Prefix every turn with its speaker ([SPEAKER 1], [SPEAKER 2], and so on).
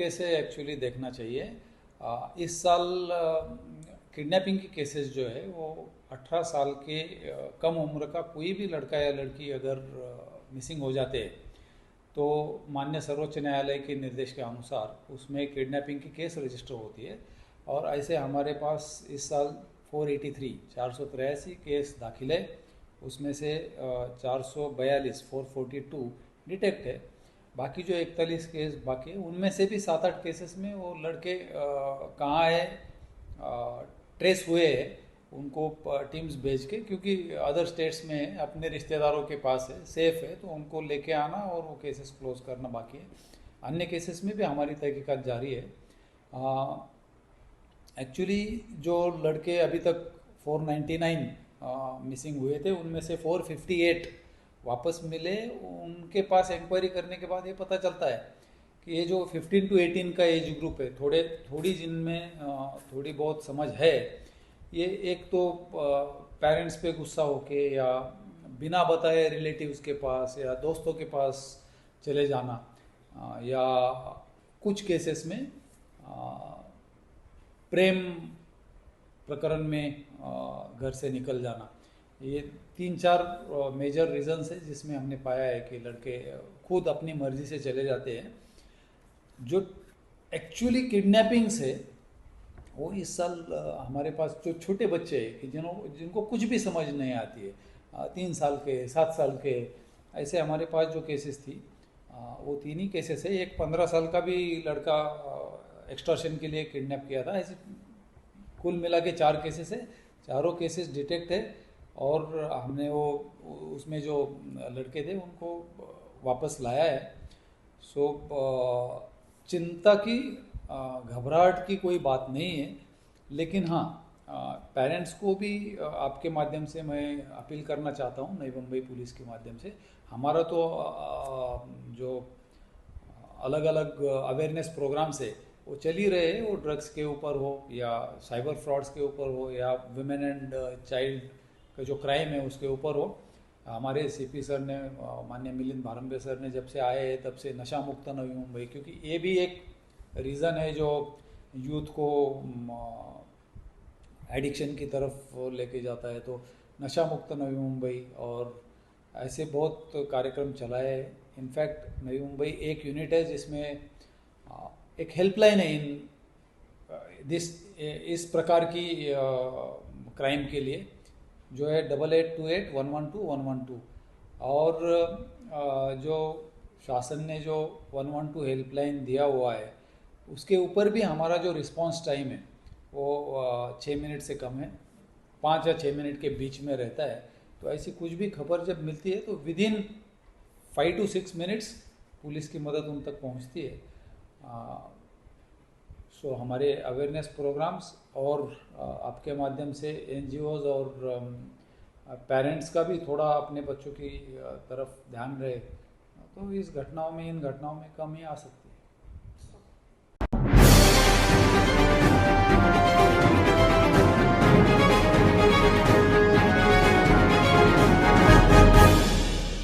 [SPEAKER 1] तरीके से एक्चुअली देखना चाहिए। इस साल किडनैपिंग के केसेस जो है वो 18 साल के कम उम्र का कोई भी लड़का या लड़की अगर मिसिंग हो जाते हैं तो माननीय सर्वोच्च न्यायालय के निर्देश के अनुसार उसमें किडनैपिंग की केस रजिस्टर होती है। और ऐसे हमारे पास इस साल 483 केस दाखिल है। उसमें से 442 डिटेक्ट है। बाकी जो 41 केस बाकी है उनमें से भी 7-8 केसेस में वो लड़के कहाँ है ट्रेस हुए हैं, उनको टीम्स भेज के, क्योंकि अदर स्टेट्स में अपने रिश्तेदारों के पास है, सेफ है, तो उनको लेके आना और वो केसेस क्लोज करना बाकी है। अन्य केसेस में भी हमारी तहकीकात जारी है। एक्चुअली जो लड़के अभी तक 499 मिसिंग हुए थे उनमें से 458 वापस मिले। उनके पास इंक्वायरी करने के बाद ये पता चलता है कि ये जो 15 to 18 का एज ग्रुप है, थोड़ी जिनमें थोड़ी बहुत समझ है, ये एक तो पेरेंट्स पे गुस्सा होके या बिना बताए रिलेटिव्स के पास या दोस्तों के पास चले जाना, या कुछ केसेस में प्रेम प्रकरण में घर से निकल जाना। ये 3-4 मेजर रीजंस है जिसमें हमने पाया है कि लड़के खुद अपनी मर्जी से चले जाते हैं। जो एक्चुअली किडनैपिंग से वो इस साल हमारे पास जो छोटे बच्चे हैं कि जिनको कुछ भी समझ नहीं आती है, 3 साल के 7 साल के, ऐसे हमारे पास जो केसेस थी वो 3 ही केसेस है। एक 15 साल का भी लड़का एक्सटॉर्शन के लिए किडनैप किया था। ऐसे कुल मिला के 4 केसेस है, चारों केसेस डिटेक्ट है। और हमने वो उसमें जो लड़के थे उनको वापस लाया है। सो चिंता की घबराहट की कोई बात नहीं है। लेकिन हाँ, पेरेंट्स को भी आपके माध्यम से मैं अपील करना चाहता हूँ, नई मुंबई पुलिस के माध्यम से। हमारा तो जो अलग अलग अवेयरनेस प्रोग्राम्स है वो चल ही रहे हैं, वो ड्रग्स के ऊपर हो या साइबर फ्रॉड्स के ऊपर हो या वुमेन एंड चाइल्ड का जो क्राइम है उसके ऊपर हो। हमारे सीपी सर ने, माननीय मिलिंद भारंबे सर ने जब से आए हैं तब से नशा मुक्त नवी मुंबई, क्योंकि ये भी एक रीज़न है जो यूथ को एडिक्शन की तरफ लेके जाता है। तो नशा मुक्त नवी मुंबई और ऐसे बहुत कार्यक्रम चलाए। इनफैक्ट नवी मुंबई एक यूनिट है जिसमें एक हेल्पलाइन है इस प्रकार की क्राइम के लिए, जो है 8828-112-112। और जो शासन ने जो 112 हेल्पलाइन दिया हुआ है उसके ऊपर भी हमारा जो रिस्पांस टाइम है वो 6 मिनट से कम है, 5 या 6 मिनट के बीच में रहता है। तो ऐसी कुछ भी खबर जब मिलती है तो विदिन 5 to 6 मिनट्स पुलिस की मदद उन तक पहुंचती है। सो हमारे अवेयरनेस प्रोग्राम्स और आपके माध्यम से एनजीओज और पेरेंट्स का भी थोड़ा अपने बच्चों की तरफ ध्यान रहे तो इन घटनाओं में कमी आ सकती है।